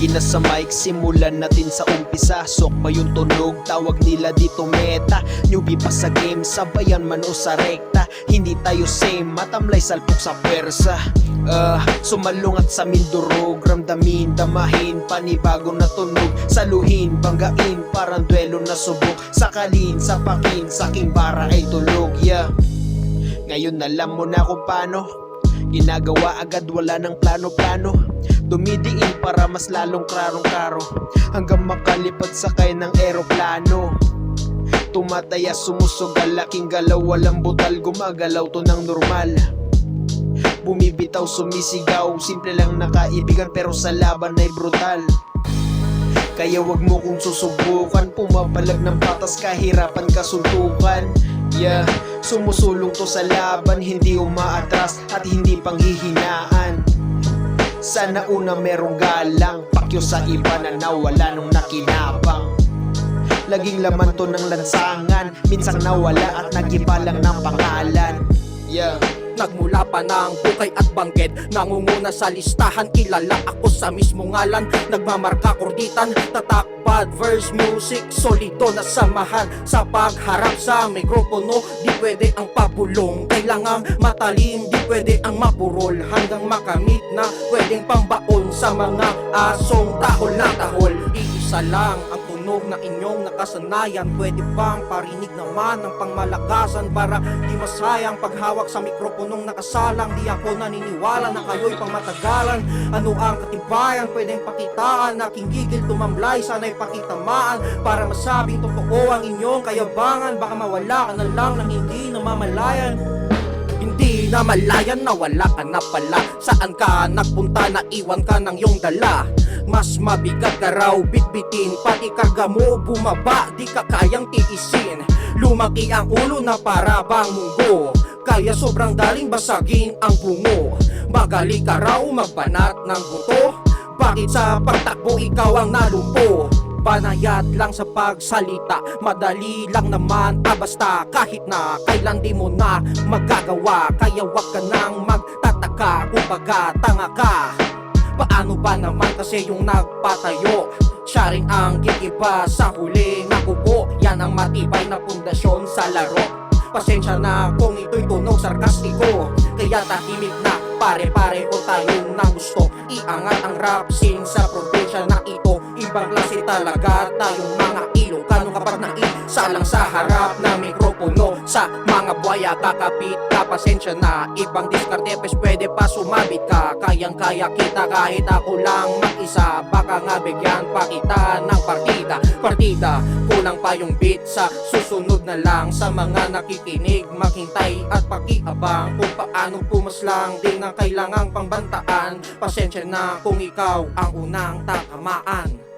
Sige na sa mic, simulan natin sa umpisa. Sok pa yung tunog, tawag nila dito meta. Newbie pa sa game, sabayan man o sa rekta. Hindi tayo same, matamlay salpok sa pwersa. Sumalungat sa mindurog, ramdamin, damahin, panibago na tunog. Saluhin, banggain, parang duelo na subok. Sakalin, sapakin, saking bara ay tulog, yeah. Ngayon alam mo na kung paano ginagawa agad, wala ng plano-plano. Dumidiin para mas lalong klarong-klaro, hanggang makalipad sakay ng eroplano. Tumataya, sumusugal, laking galaw, walang butal, gumagalaw to ng normal. Bumibitaw, sumisigaw, simple lang na kaibigan, pero sa laban ay brutal. Kaya wag mo kong susubukan, pumapalag ng patas, kahirapan kasuntukan. Yeah, sumusulong to sa laban, hindi umaatras at hindi panghihinaan. Sana una merong galang, pakyo sa iba na nawala nung nakinabang. Laging laman to ng lansangan, minsang nawala at nag-iba lang ng pangalan. Yeah. Nagmula pa ng bukay at bangged, nangunguna sa listahan, kilala ako sa mismong ngalan. Nagmamarka korditan, tatak, bad verse, music, solido na samahan. Sa pagharap sa mikropono, di pwede ang papulong. Kailangang matalim, di pwede ang mapurol. Hanggang makamit na pwedeng pambaon sa mga asong tahol na tahol. Iisa lang ang tunog na inyong nakasanayan. Pwede bang parinig naman ng pangmalakasan para di masayang paghawak sa mikroponong nakasalang. Di ako naniniwala na kayo'y pangmatagalan. Ano ang katibayan pwedeng pakitaan? Aking gigil tumamlay, sana'y pakitamaan para masabing totoo ang inyong kayabangan. Baka mawala ka na lang ng hindi namamalayan. Hindi na malayan, nawala ka na pala. Saan ka nagpunta, naiwan ka ng iyong dala. Mas mabigat ka raw bitbitin, pati karga mo bumaba, di ka kayang tiisin. Lumaki ang ulo na para bang munggo, kaya sobrang daling basagin ang bungo. Magaling ka raw magbanat ng buto, bakit sa pagtakbo ikaw ang nalumpo? Banayad lang sa pagsalita, madali lang naman basta kahit na kailan di mo na magagawa. Kaya wag ka nang magtataka, kumbaga tanga ka. Paano ba naman kasi yung nagpatayo? Siya rin ang gigiba sa huli na kuko. Yan ang matibay na pundasyon sa laro. Pasensya na kung ito'y tunog sarkastiko, kaya tahimik na pare-pareho tayong nang gusto. Iangat ang rap scene sa probinsya na ito. Ibang klase talaga tayong mga Ilocano kapag naisalang sa harap na mikropono. Sa mga buhaya kakapit ka, pasensya na. Ibang diskarte pues pwede pa sumabit ka. Kayang-kaya kita kahit ako lang mag-isa. Baka nga bigyan pa kita ng partida. Kulang pa yung beat sa susunod na lang. Sa mga nakikinig, maghintay at pakiabang kung paano pumaslang din ang kailangang pangbantaan. Pasensya na kung ikaw ang unang tatamaan.